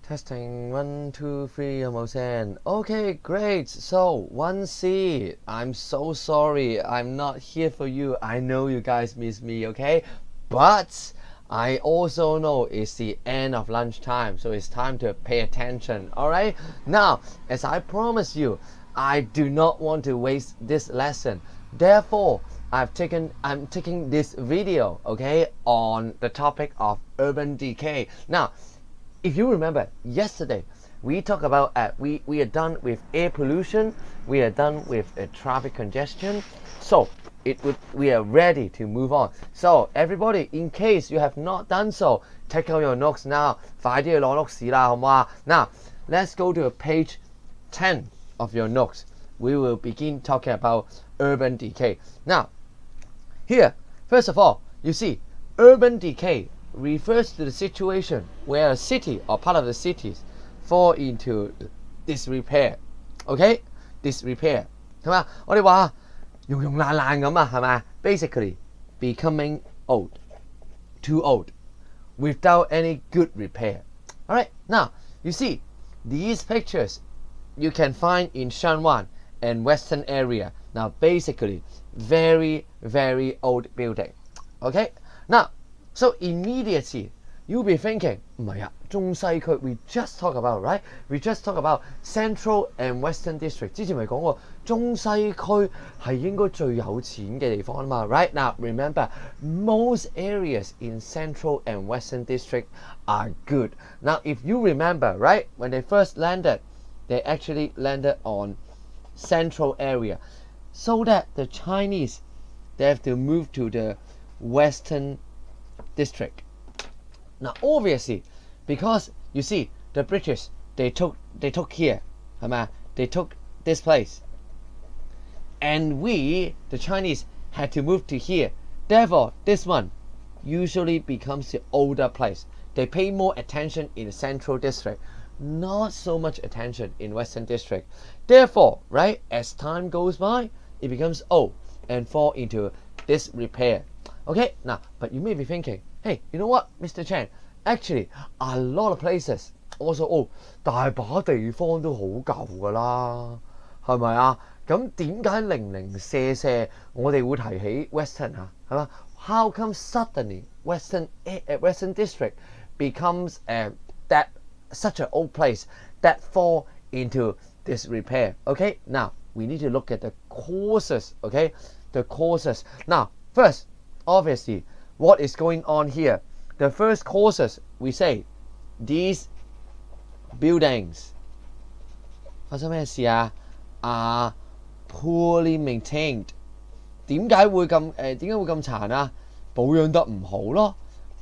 Testing 1, 2, 3 有冇聲? Okay, great. So 1C, I'm so sorry. I'm not here for you. I know you guys miss me, okay? But I also know it's the end of lunchtime, so it's time to pay attention. Alright? Now, as I promised you, I do not want to waste this lesson. Therefore, I'm taking this video, okay, on the topic of urban decay. Now, if you remember yesterday, we talked about we are done with air pollution, we are done with traffic congestion, so we are ready to move on. So everybody, in case you have not done so, take out your notes now. 快啲去攞 notes 啦，好唔好啊？ Now let's go to page 10 of your notes. We will begin talking about urban decay. Now here, first of all, you see urban decay refers to the situation where a city or part of the cities fall into disrepair. Okay? Disrepair. 係嘛？我哋話溶溶爛爛咁啊，係咪？ Basically, becoming old, too old, without any good repair. Alright, now, you see, these pictures you can find in Shanwan and Western area. Now, basically, very, very old building. Okay? Now, so immediately you'll be thinking, 唔係啊，中西區 we just talk about, right? We just talk about Central and Western District. 之前咪講過中西區係應該最有錢嘅地方啊嘛 right? Now remember, most areas in Central and Western District are good. Now if you remember, right, when they first landed, they actually landed on Central area, so that the Chinese, they have to move to the Western District. Now obviously, because you see the British, they took here, they took this place, and we, the Chinese, had to move to here. Therefore, this one usually becomes the older place. They pay more attention in the Central District, not so much attention in Western District. Therefore, right, as time goes by, it becomes old and fall into disrepair. Okay, now, but you may be thinking, hey, you know what, Mr. Chen? Actually, a lot of places also old. 大把地方都好舊㗎啦，係咪啊？咁點解零零舍舍我哋會提起 Western 啊？係嘛？ How come suddenly Western District becomes that such an old place that fall into disrepair? Okay, now we need to look at the causes. Okay, the causes. Now, first, obviously, what is going on here? The first causes, we say, these buildings 發生咩事啊？ are poorly maintained. 點解會咁殘啊？保養得唔好咯。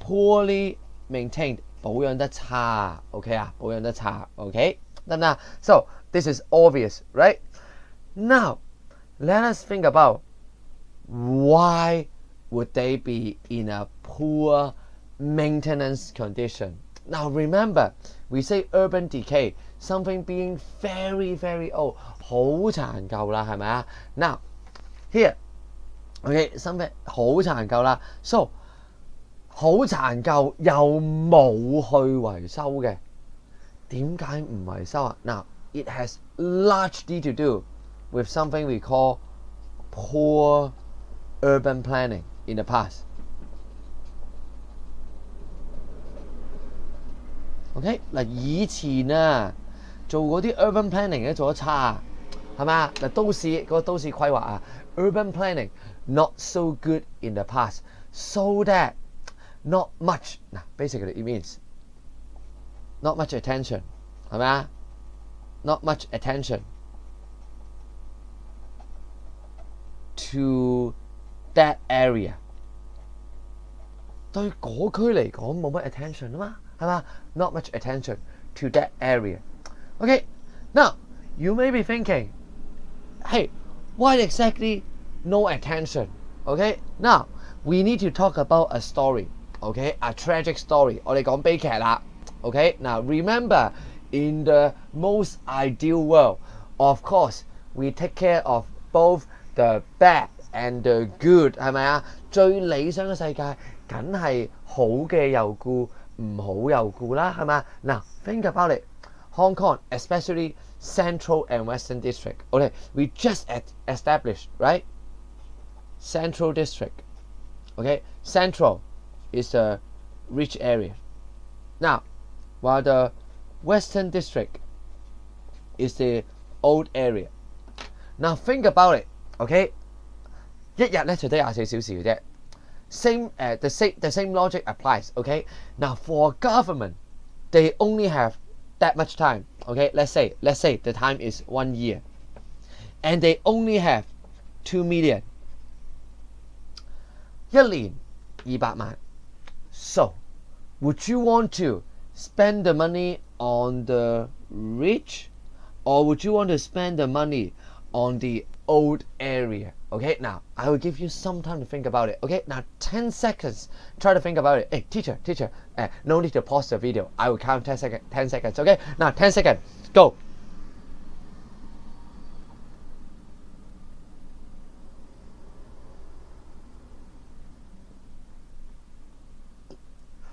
Poorly maintained, 保養得差 ，OK 啊？保養得差 ，OK 得唔得？ So this is obvious, right? Now let us think about why would they be in a poor maintenance condition? Now remember, we say urban decay, something being very, very old, 好殘舊啦，係咪啊？ Now here, okay, something 好殘舊啦 ，so 好殘舊又冇去維修嘅，點解唔維修啊？ Now it has largely to do with something we call poor urban planning in the past. OK 嗱，以前啊做嗰啲 urban planning 咧做得差，係咪啊？嗱，都市規劃啊 ，urban planning not so good in the past, so that not much 嗱 ，basically it means not much attention 係咪啊 ？Not much attention to that area. 對嗰區嚟講冇乜 attention 啊嘛，係嘛 ？Not much attention to that area. Okay, now you may be thinking, hey, why exactly no attention? Okay, now we need to talk about a story. Okay, a tragic story. 我哋講悲劇啦。Okay, now remember, in the most ideal world, of course, we take care of both the bad and the good, 係咪啊？最理想嘅世界梗係好嘅又顧，唔好有故啦，係嘛？嗱 think about it. Hong Kong, especially Central and Western District. Okay, we just established, right? Central District. Okay, Central is the rich area. Now, while the Western District is the old area. Now think about it. Okay, 一日咧就得24小時嘅啫。The same logic applies. Okay, now for government, they only have that much time. Okay, let's say the time is 1 year, and they only have 2 million. 一年200萬. So, would you want to spend the money on the rich, or would you want to spend the money on the old area? Okay, now I will give you some time to think about it. Okay, now 10 seconds. Try to think about it. Hey, teacher, no need to pause the video. I will count 10 seconds. Okay, now 10 seconds. Go.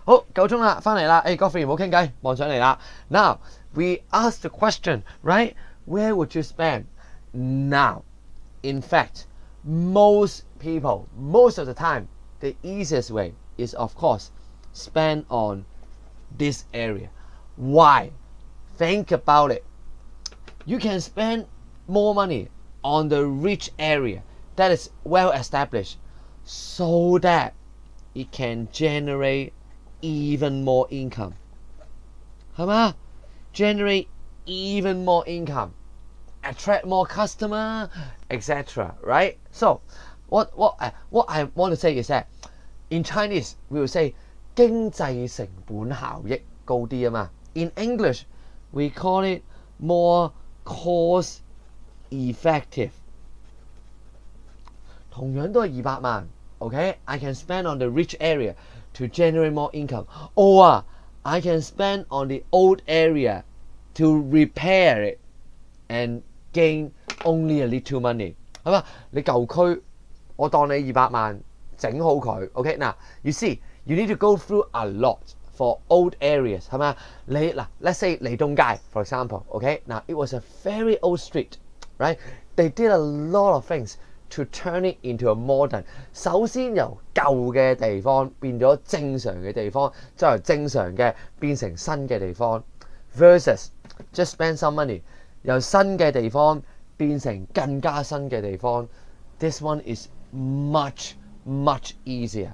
好，夠鐘啦，翻嚟啦。Godfrey 唔好傾偈，望上嚟啦。Now we ask the question, right? Where would you spend? Now, in fact, most people, most of the time, the easiest way is, of course, spend on this area. Why? Think about it. You can spend more money on the rich area that is well established so that it can generate even more income. 係嘛? Generate even more income. Attract more customer, etc. Right? So, what I want to say is that in Chinese we will say 經濟成本效益高啲啊嘛. In English we call it more cost effective. 同樣都係200萬. Okay, I can spend on the rich area to generate more income, or I can spend on the old area to repair it and gain only a little money. 係嘛？你舊區我當你200萬整好佢 OK 嗱 you see you need to go through a lot for old areas 係嘛？你嗱 let's say 利東街 for example OK 嗱 it was a very old street right they did a lot of things to turn it into a modern 首先由舊嘅地方變咗正常嘅地方再由正常嘅變成新嘅地方 versus just spend some money 由新嘅地方變成更加新嘅地方 this one is much easier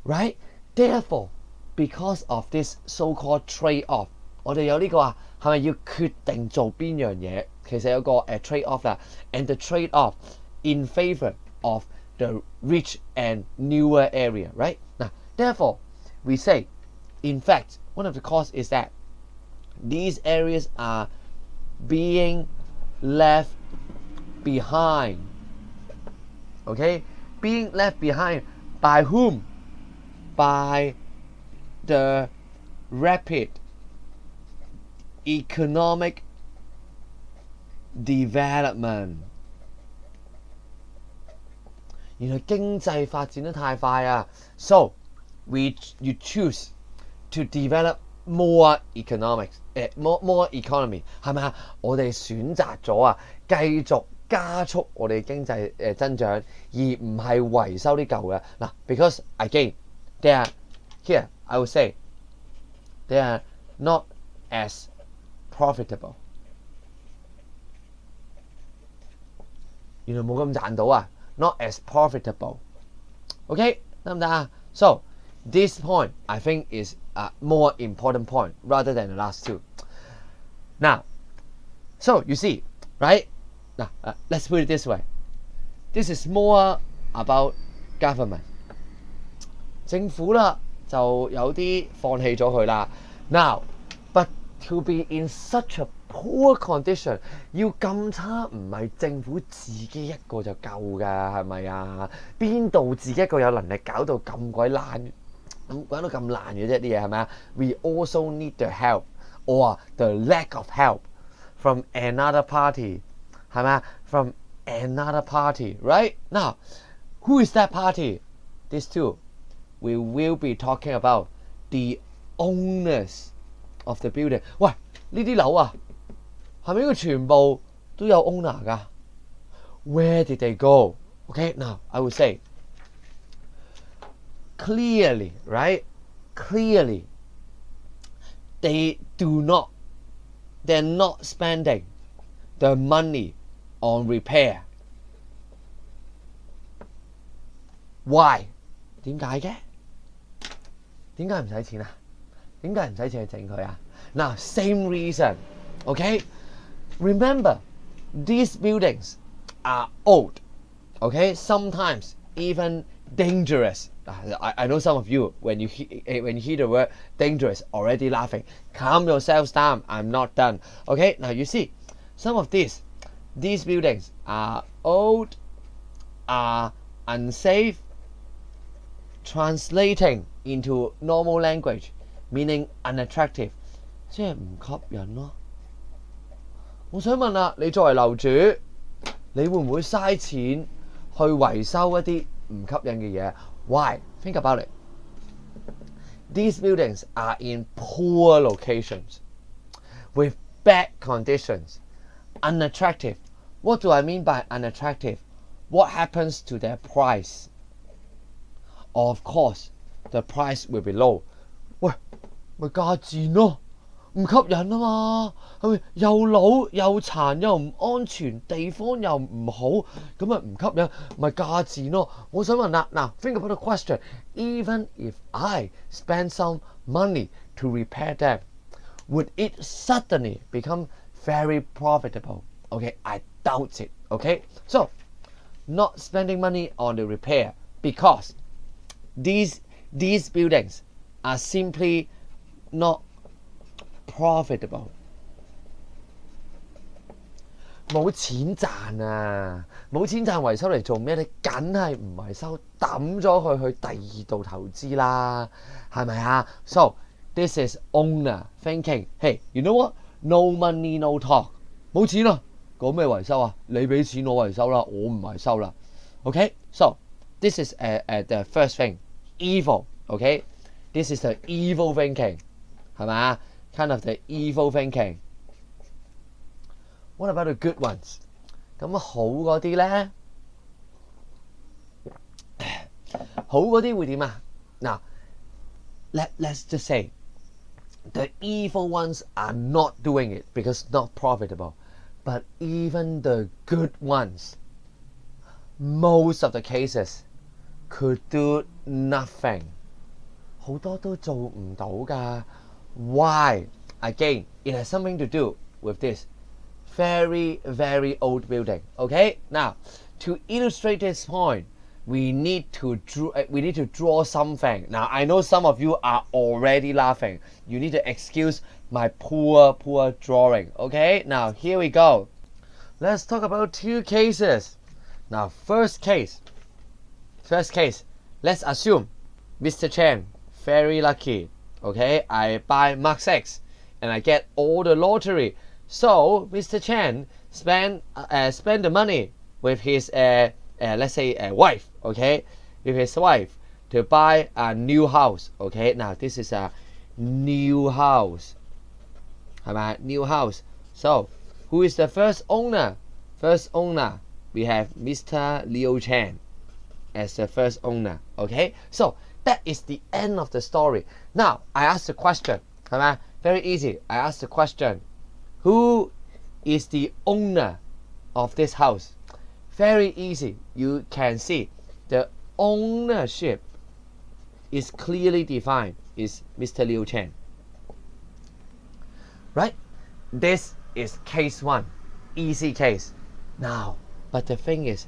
right therefore because of this so-called trade-off 我哋有呢個啊係咪要決定做邊樣嘢其實有個trade-off 啦 and the trade-off in favor of the rich and newer area, right? Now, therefore, we say, in fact, one of the causes is that these areas are being left behind. Okay? Being left behind by whom? By the rapid economic development.原來經濟發展得太快啊 so you choose to develop more economics more economy 係咪啊？我哋選擇咗啊，繼續加速我哋經濟增長，而唔係維修啲舊嘅嗱。Because again, they are here. I would say they are not as profitable. 原來冇咁賺到啊！ Not as profitable. Okay, 得唔得啊 So this point I think is a more important point rather than the last two. Now, so you see, right? Now, let's put it this way. This is more about government. 政府啦就有啲放棄咗佢啦。Now, but to be in such a poor condition 要咁差唔係政府自己一個就夠㗎係咪啊？邊度自己一個有能力搞到咁鬼爛咁搞到咁爛嘅啫啲嘢係咪啊 ？We also need the help or the lack of help from another party 係咪啊 ？From another party, right? Now, who is that party? These two. We will be talking about the owners of the building。喂，呢啲樓啊，係咪應該全部都有 owner 㗎？Where did they go? Okay, now I would say clearly, right? Clearly, they're not spending the money on repair. Why? 點解嘅？點解唔使錢啊？點解唔使錢去整佢啊？ Now, same reason, okay? Remember, these buildings are old, okay? Sometimes even dangerous. I know some of you, when you hear the word dangerous, already laughing. Calm yourselves down. I'm not done. Okay, now you see, some of these buildings are old, are unsafe. Translating into normal language, meaning unattractive. 即係唔吸引咯。我想問啦，你作為樓主，你會唔會嘥錢去維修一啲唔吸引嘅嘢 ？Why? Think about it. These buildings are in poor locations, with bad conditions, unattractive. What do I mean by unattractive? What happens to their price? Of course, the price will be low. 喂，咪價錢咯，唔吸引啊嘛，係咪又老又殘又唔安全，地方又唔好，咁咪唔吸引，咪價錢咯。我想問啦，嗱 ，think about the question. Even if I spend some money to repair them, would it suddenly become very profitable? Okay, I doubt it. Okay, so not spending money on the repair because these buildings are simply not profitable. 冇錢賺啊！冇錢賺維修嚟做咩？你梗係唔維修，抌咗佢去第二度投資啦，係咪啊？ So this is owner thinking. Hey, you know what? No money, no talk. 冇錢啊！講咩維修啊？你俾錢我維修啦，我唔維修啦。Okay, so this is the first thing. Evil, okay? This is the evil thinking, 係咪啊 ？Kind of the evil thinking. What about the good ones? 咁好嗰啲咧，好嗰啲會點啊？嗱 let's just say the evil ones are not doing it because not profitable, but even the good ones, most of the cases could do nothing. 好多都做唔到㗎。Why? Again, it has something to do with this very, very old building. Okay? Now, to illustrate this point, we need to draw something. Now, I know some of you are already laughing. You need to excuse my poor drawing. Okay? Now, here we go. Let's talk about two cases. Now, first case, let's assume Mr. Chen, very lucky. Okay, I buy Mark 6 and I get all the lottery. So Mr. Chen spend the money with his let's say wife. Okay, with his wife to buy a new house. Okay, now this is a new house. 係咪 new house? So who is the first owner? First owner, we have Mr. Liu Chen as the first owner. Okay, so that is the end of the story. Now I ask the question, 係咪 very easy. I ask the question, who is the owner of this house? Very easy. You can see the ownership is clearly defined. Is Mr. Liu Chen. Right? This is case 1. Easy case. Now, but the thing is,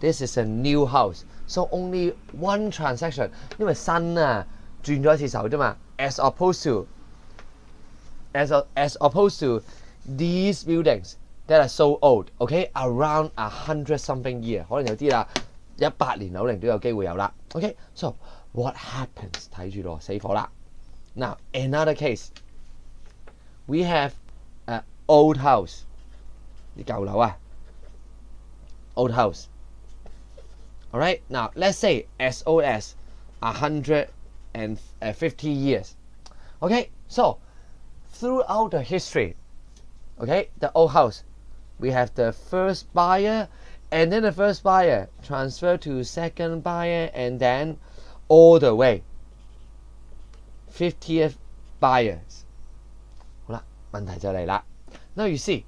this is a new house. So only one transaction. 因為新啊，轉咗一次手啫嘛。As opposed to these buildings that are so old, okay, around 100 something year， 可能有啲啦，100年樓齡都有機會有啦。Okay, so what happens？ 睇住咯，死火啦。Now another case, we have an old house， 啲舊樓啊 ，old house。Alright, now let's say as old as 150 years. Okay, so throughout the history, okay, the old house, we have the first buyer, and then the first buyer transfer to second buyer, and then all the way 50th buyers. 好啦，問題就嚟啦。Now you see,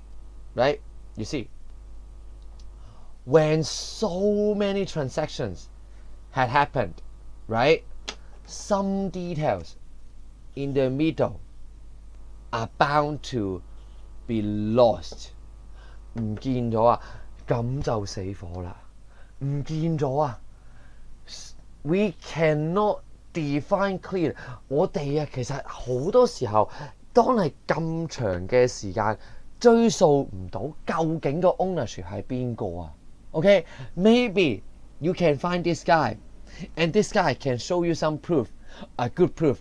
right? You see, when so many transactions had happened, right? Some details in the middle are bound to be lost. 唔見咗啊，咁就死火啦。唔見咗啊 ，we cannot define clear。我哋啊，其實好多時候，當係咁長嘅時間追溯唔到究竟個 ownership 係邊個啊 ？Okay, maybe you can find this guy, and this guy can show you some proof, a good proof.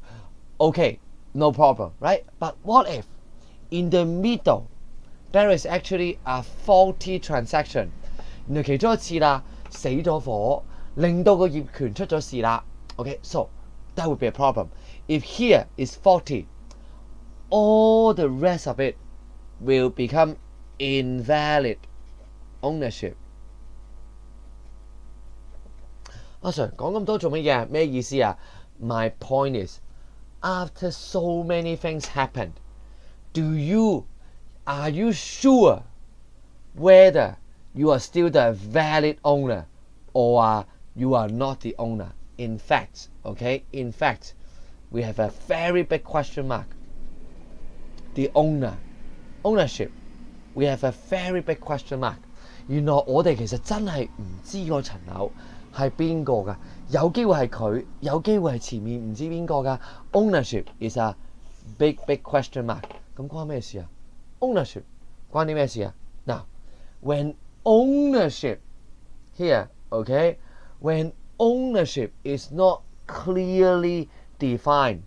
Okay, no problem, right? But what if in the middle there is actually a faulty transaction？ 原來其中一次啦，死咗火，令到個業權出咗事啦。Okay, so that would be a problem. If here is faulty, all the rest of it will become invalid ownership。阿 Sir 講咁多做乜嘢？咩意思啊？ My point is, after so many things happened, are you sure whether you are still the valid owner or you are not the owner? In fact, we have a very big question mark. The ownership, we have a very big question mark. 原來我哋其實真係唔知嗰層樓係邊個㗎，有機會係佢，有機會係前面唔知邊個㗎。Ownership is a big question mark。咁關咩事啊 ？Ownership 關啲咩事啊？嗱 ，when ownership here, okay, when ownership is not clearly defined，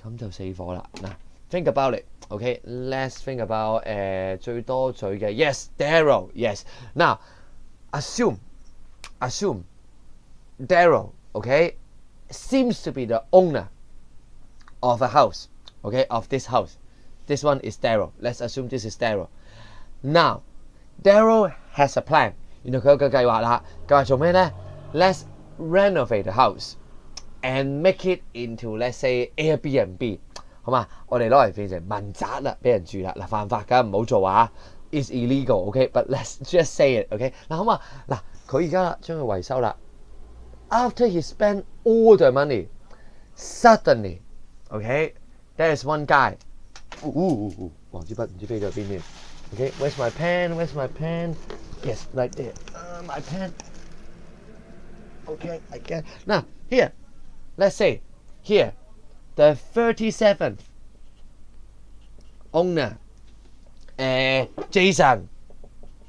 咁就死火啦。嗱 ，think about it。Okay, let's think about 最多嘴嘅 yes, Daryl, yes. Now, assume Daryl, okay, seems to be the owner of a house, okay, of this house. This one is Daryl. Let's assume this is Daryl. Now, Daryl has a plan. 原來佢有個計劃啦。計劃做咩呢？ Let's renovate the house and make it into, let's say, Airbnb。好嘛？我哋攞嚟變成民宅啦，俾人住啦。嗱，犯法㗎，唔好做啊 ！It's illegal, okay? But let's just say it, okay? 嗱，好嘛？嗱，佢而家將佢維修啦。After he spent all the money, suddenly, okay, there is one guy. 黃支筆唔知飛咗邊添。Okay, where's my pen? Where's my pen? Yes, right there. My pen. Okay, I get. Now here, let's say here. The 37th owner, Jason，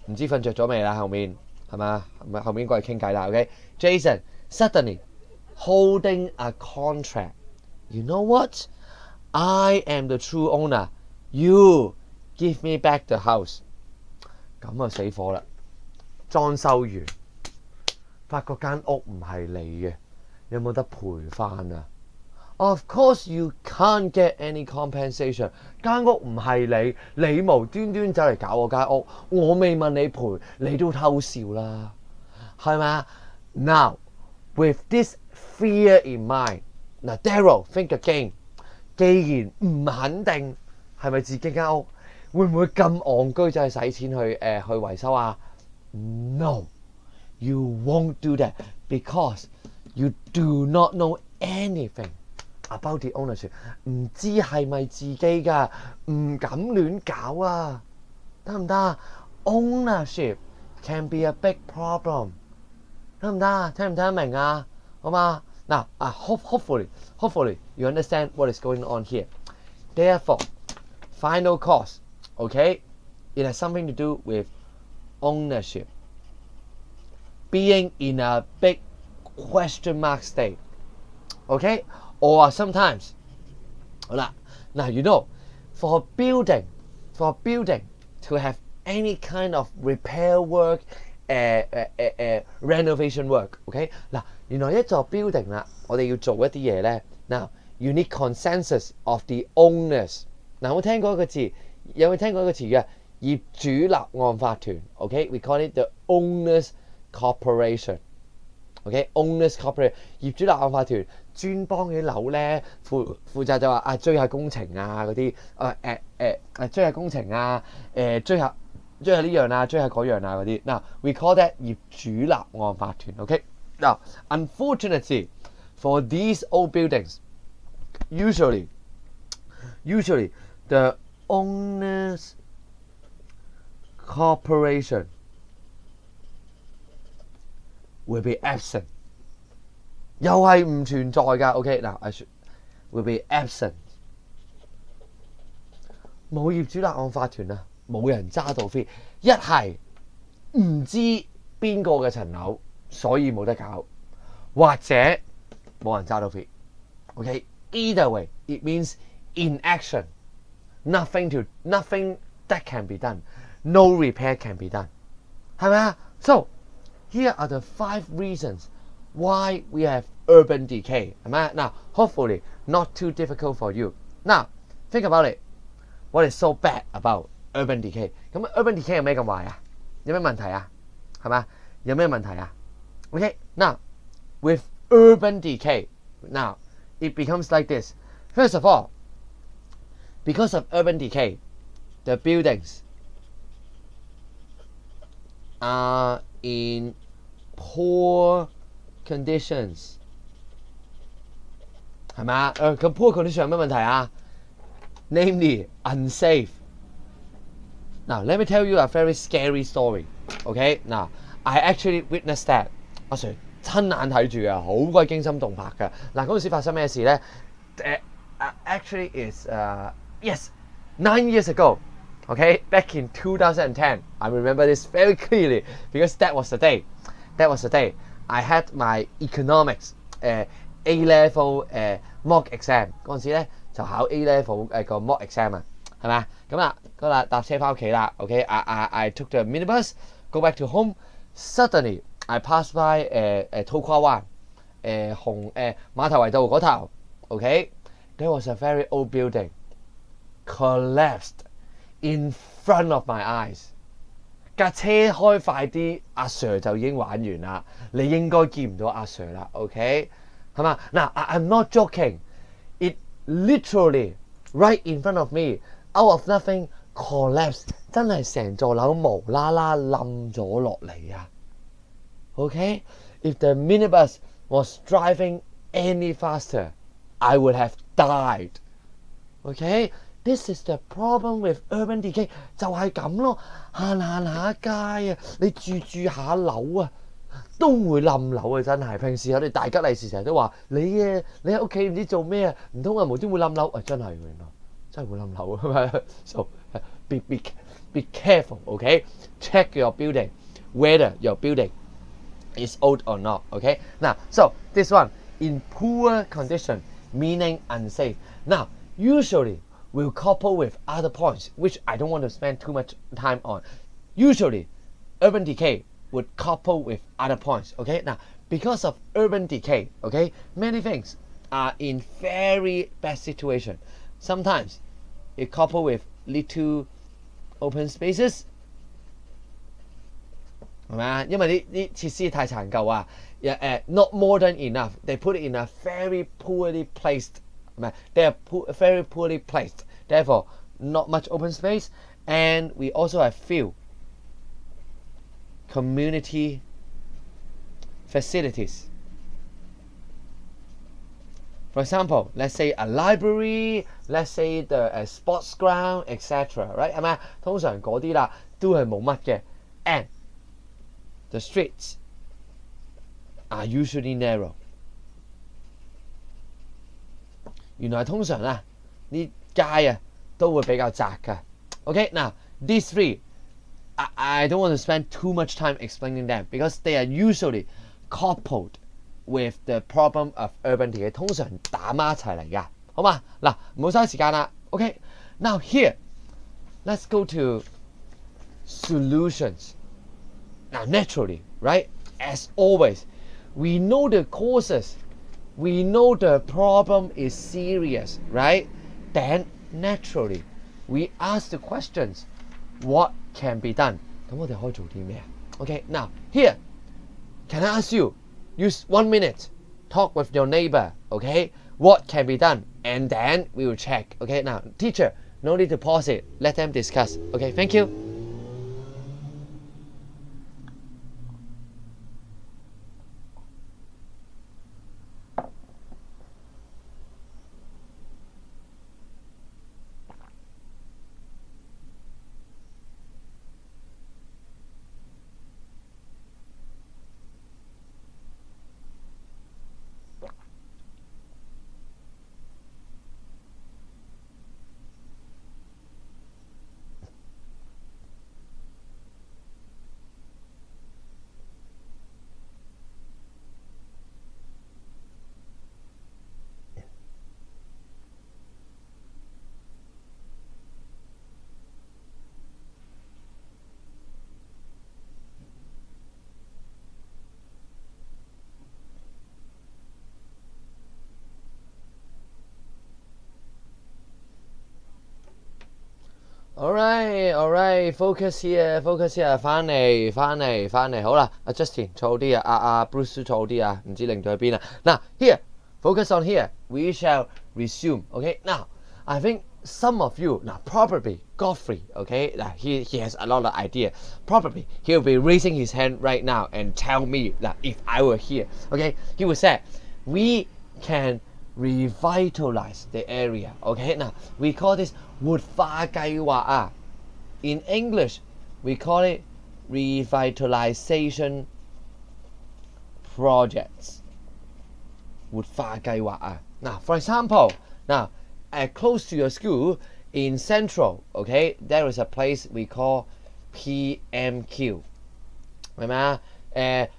唔知瞓着咗未啦？後面係嘛？後面過嚟傾偈啦。OK, Jason suddenly holding a contract. You know what? I am the true owner. You give me back the house. 咁啊死火啦！裝修完，發覺間屋唔係你嘅，有冇得賠翻啊？ Of course you can't get any compensation。間屋唔係你無端端走嚟搞我間屋，我未問你賠，你都偷笑啦，係咪啊 ？Now with this fear in mind， 嗱 Daryl think again， 既然唔肯定係咪自己間屋，會唔會咁戇居就係使錢去維修啊 ？No， you won't do that because you do not know anything。About the ownership， 唔知係咪自己㗎，唔敢亂搞啊，得唔得 ？Ownership can be a big problem， 得唔得？聽唔聽得明啊？好嘛？嗱hopefully you understand what is going on here. Therefore, final cost, okay, it has something to do with ownership being in a big question mark state, okay?Or sometimes, 好啦，嗱 you know, for a building to have any kind of repair work, renovation work, OK 嗱，原來一座 building 啦，我哋要做一啲嘢咧。Now you need consensus of the owners。嗱，有冇聽過一個字？有冇聽過一個詞嘅業主立案法團 ？OK，we call it the owners corporation。OK，owners corporation 業主立案法團專幫啲樓咧負責就話追下工程啊嗰啲追下工程啊追下呢樣啊追下嗰樣啊嗰啲。嗱 we call that 業主立案法團。OK， now unfortunately for these old buildings usually the owners corporation will be absent， 又係唔存在㗎。OK， 嗱 I should will be absent， 冇業主立案法團啊，冇人揸到飛，一係唔知邊個嘅層樓，所以冇得搞，或者冇人揸到飛。OK，either way it means inaction， nothing that can be done， no repair can be done， 係咪啊 ？So here are the 5 reasons why we have urban decay， 係咪？ Now, hopefully not too difficult for you. Now, think about it. What is so bad about urban decay? 咁 urban decay 有咩咁壞啊？有咩問題啊？係咪？有咩問題啊 ？Okay, now with urban decay, now it becomes like this. First of all, because of urban decay, the buildings are in poor conditions， 係咪啊？咁 poor condition 有咩問題啊 ？Namely unsafe。Now let me tell you a very scary story. Okay, now I actually witnessed that。阿 Sir 親眼睇住啊，好鬼驚心動魄㗎。嗱，嗰陣時發生咩事咧？Actually is yes 9 years ago. Okay, back in 2010, I remember this very clearly because that was the day I had my economics A level mock exam。嗰陣時咧就考 A level 個 mock exam 啊，係咪啊？咁啦，嗰日搭車翻屋企啦。OK， I took the minibus go back to home. Suddenly I passed by 土瓜灣碼頭圍道嗰頭。OK， there was a very old building collapsed in front of my eyes。架車開快啲，阿 Sir 就已經玩完啦。你應該見唔到阿 Sir 啦 ，OK 係嘛？嗱 ，I'm not joking. It literally right in front of me, out of nothing collapsed， 真係成座樓無啦啦冧咗落嚟啊 ！OK， if the minibus was driving any faster, I would have died. OK。This is the problem with urban decay， 就係咁咯，行下街啊，你住下樓啊，都會冧樓啊！真係，平時我哋大吉利是成日都話你喺屋企唔知做咩啊，唔通無端會冧樓啊？真係原來真係會冧樓啊！So be careful, OK? Check your building whether your building is old or not, OK? Now, so this one in poor condition meaning unsafe. Now, usually will couple with other points, which I don't want to spend too much time on. Usually, urban decay would couple with other points. Okay, now because of urban decay, okay, many things are in very bad situation. Sometimes it couple with little open spaces， 係咪啊？因為啲設施太殘舊啊，not modern enough. They put it in a very poorly placed. They are very poorly placed, therefore not much open space, and we also have few community facilities. For example, let's say a library, let's say the sports ground, etc. Right? 係咪？通常嗰啲啦都係冇乜嘅 ，and the streets are usually narrow。原來通常啊，啲街啊都會比較窄㗎。Okay, now these three, I don't want to spend too much time explaining them because they are usually coupled with the problem of urban decay。通常打孖一齊嚟㗎，好嘛？嗱，唔好嘥時間啦。Okay, now here, let's go to solutions. Now, naturally, right? As always, we know the causes we know the problem is serious, right? Then naturally, we ask the questions, what can be done? 咁我哋可以做啲咩啊 ？Okay, now here, can I ask you? Use 1 minute, talk with your neighbor. Okay, what can be done? And then we will check. Okay, now teacher, no need to pause it. Let them discuss. Okay, thank you. Alright, focus here, 翻嚟，好啦，阿 Justin 坐好啲啊，阿 Bruce 坐好啲啊，唔知令到去邊啊。嗱 here, focus on here, we shall resume, okay? Now, I think some of you, now probably Godfrey, okay? Now he has a lot of idea. Probably he'll be raising his hand right now and tell me that if I were here, okay? He will say, we can revitalize the area. Okay, now we call this 活化計劃啊。In English, we call it revitalization projects. 活化計劃啊。Now, for example, now close to your school in Central, okay, there is a place we call PMQ. 明唔明啊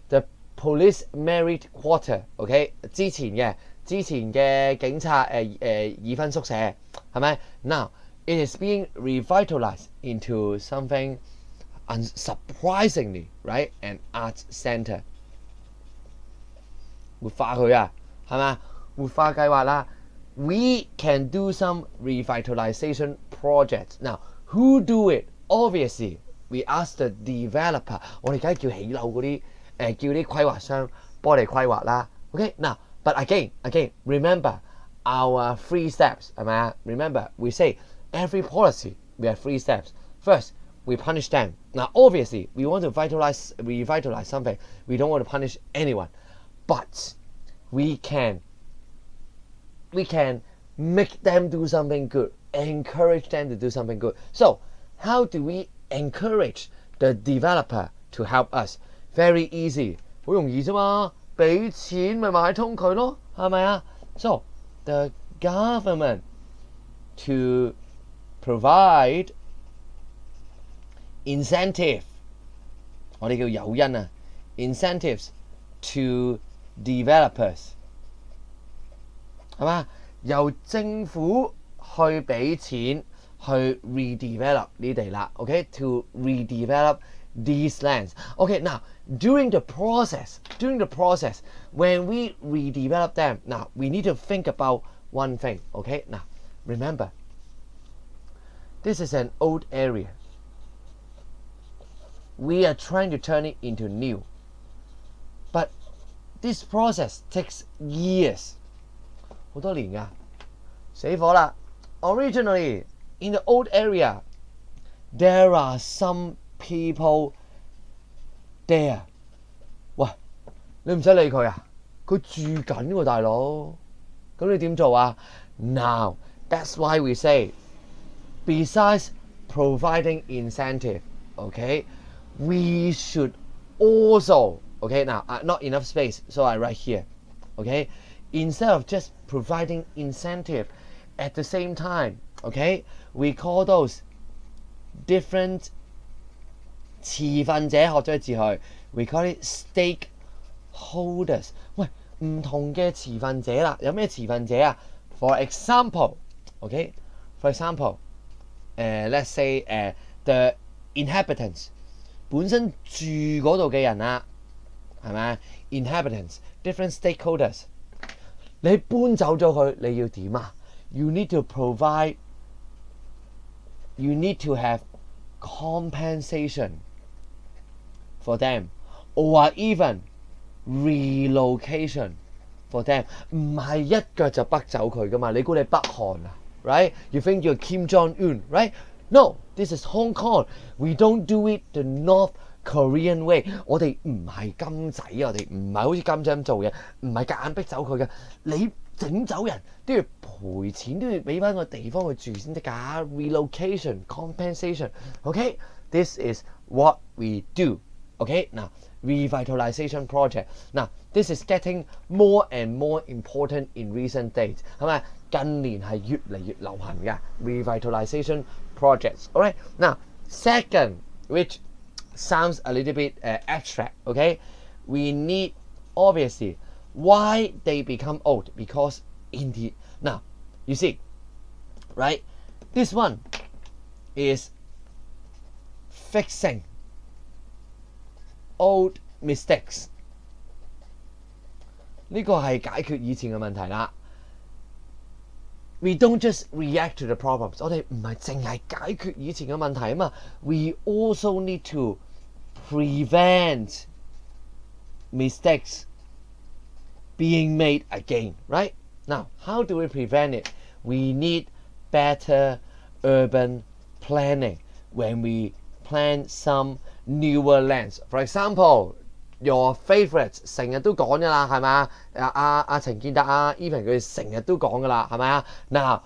？the Police Merit Quarter, okay， 之前嘅警察已婚宿舍係咪 ？Now it is being revitalized into something unsurprisingly, right? An art center. 活化佢啊，係咪？活化計劃啦。We can do some revitalization projects. Now, who do it? Obviously, we ask the developer. 我哋梗係叫起樓嗰啲叫啲規劃商幫我哋規劃啦。Okay, now, but again, remember our 3 steps 係咪啊 ？Remember, we say every policy we have 3 steps. First, we punish them. Now, obviously, we want to revitalize something. We don't want to punish anyone, but we can make them do something good, encourage them to do something good. So, how do we encourage the developer to help us? Very easy. 好容易啫嘛，俾錢咪買通佢咯，係咪啊？ So, the government to provide incentive， 我哋叫誘因啊 ，incentives to developers， 係嘛？由政府去俾錢去 redevelop 呢地啦 ，OK？ To redevelop these lands. Okay, now during the process, when we redevelop them, now we need to think about one thing. Okay, now remember, this is an old area. We are trying to turn it into new, but this process takes years. 好多年㗎，死火啦！ Originally, in the old area, there are some people there. 喂，你唔使理佢啊，佢住緊喎，大佬。咁你點做啊 ？Now, that's why we say, besides providing incentive, okay, we should also, okay, now not enough space, so I write here, okay, instead of just providing incentive, at the same time, okay, we call those different 持份者學咗個字去 ，we call it stakeholders。喂，唔同嘅持份者啦，有咩持份者啊 ？For example，OK，for example，let's say the inhabitants 本身住嗰度嘅人啦，係咪 ？Inhabitants，different stakeholders。你搬走咗佢，你要點啊？ You need to provide, you need to have compensation for them, or even relocation for them. 唔係一腳就北走佢噶嘛？你估你北韓啊 ？Right? You think you're Kim Jong-un, right? No, this is Hong Kong. We don't do it the North Korean way. 我哋唔係金仔，我哋唔係好似金仔咁做嘢，唔係夾硬逼走佢嘅。你整走人都要賠錢，都要俾翻個地方去住先得㗎。Relocation, compensation. Okay, this is what we do. Okay, now revitalization project. Now this is getting more and more important in recent days. 係咪？近年係越嚟越流行嘅 revitalization projects. Alright, now second, which sounds a little bit abstract. Okay, we need obviously why they become old because in the now you see, right? This one is fixing old mistakes. 呢個係解決以前嘅問題啦。We don't just react to the problems. 我哋唔係淨係解決以前嘅問題啊嘛。We also need to prevent mistakes being made again, right? Now, how do we prevent it? We need better urban planning when we plan some newer lands. For example, your favorites 成日都講㗎啦，係咪啊？阿陳建達Even 佢哋成日都講㗎啦，係咪啊？ Now,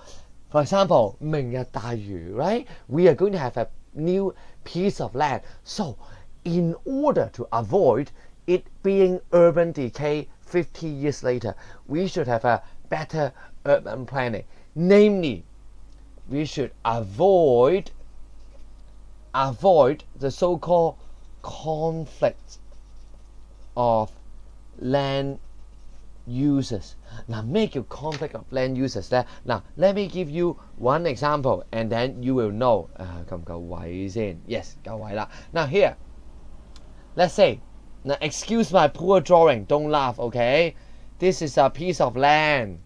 for example, 明日大嶼 right? We are going to have a new piece of land. So, in order to avoid it being urban decay 50 years later, we should have a better urban planning. Namely, we should avoid the so-called conflict of land uses. Now, 咩叫 conflict of land uses 咧？嗱 let me give you one example, and then you will know 夠唔夠位先 ？Yes， 夠位啦。Now here, let's say, now excuse my poor drawing, don't laugh, okay? This is a piece of land.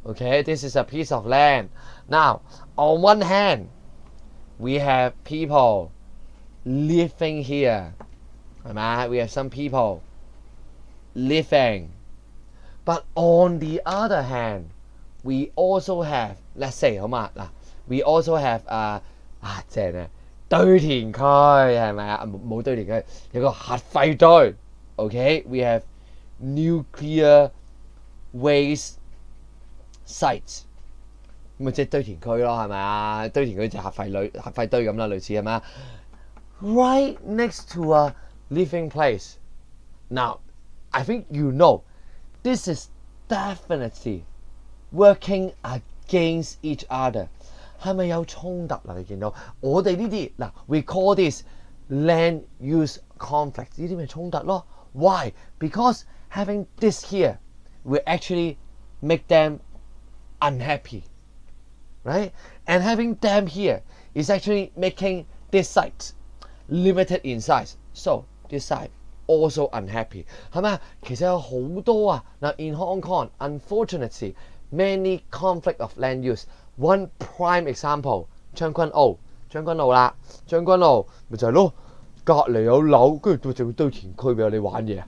Okay, this is a piece of land. Now, on one hand, we have people living here. 係咪？ We have some people living. But on the other hand, we also have, let's say 好嘛嗱 we also have 正啊堆填區係咪啊？冇堆填區，有個核廢堆。Okay, we have nuclear waste sites. 咁咪即係堆填區咯，係咪啊？堆填區就核廢堆咁啦，類似係咪啊？ Right next to a living place. Now, I think you know, this is definitely working against each other. 係咪有衝突啊？你見到我哋呢啲嗱 we call this land use conflict. 呢啲咪衝突咯 ？Why? Because having this here will actually make them unhappy, right? And having them here is actually making this site limited in size. So this side also unhappy. 係咪啊？其實有好多啊。嗱 in Hong Kong, unfortunately, many conflict of land use. One prime example, 將軍澳啦，將軍澳咪就係咯，隔離有樓，跟住仲要堆填區俾我哋玩嘢，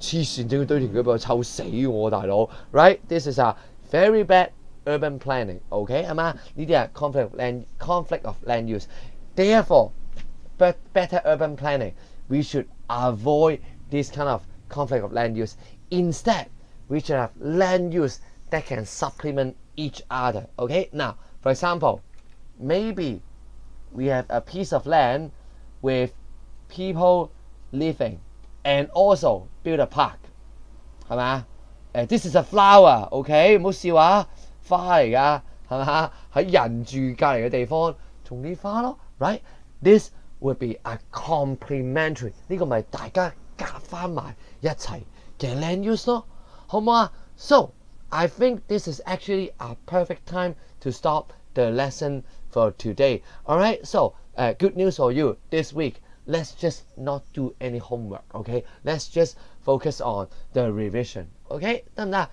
黐線整個堆填區俾我臭死我大佬 ，right? This is a very bad urban planning. OK 係嘛？呢啲係 conflict of land use. Therefore, better urban planning, we should avoid this kind of conflict of land use. Instead, we should have land use that can supplement each other. Okay, now for example, maybe we have a piece of land with people living and also build a park. 係咪啊？This is a flower. OK， 唔好笑啊，花嚟㗎，係咪啊？喺人住隔離嘅地方種啲花咯 ，right? This would be a complementary. 呢個咪大家夾翻埋一齊嘅 land use 咯，好唔好啊？ So I think this is actually a perfect time to stop the lesson for today. Alright, so good news for you this week. Let's just not do any homework, okay? Let's just focus on the revision. Okay,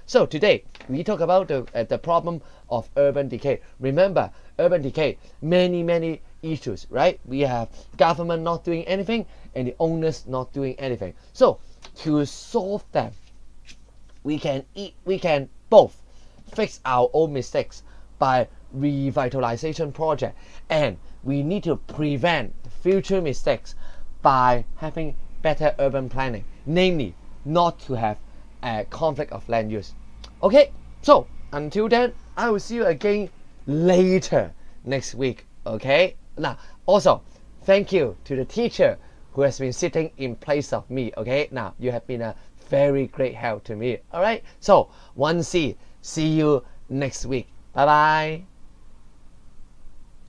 so today we talk about the problem of urban decay. Remember, urban decay, many issues, right? We have government not doing anything and the owners not doing anything. So to solve them, we can both fix our own mistakes by revitalization project, and we need to prevent future mistakes by having better urban planning, namely not to have a conflict of land use. Okay, so until then, I will see you again later next week. Okay, now also thank you to the teacher who has been sitting in place of me. Okay, now you have been a very great help to me. All right, so 1C, see you next week. Bye bye.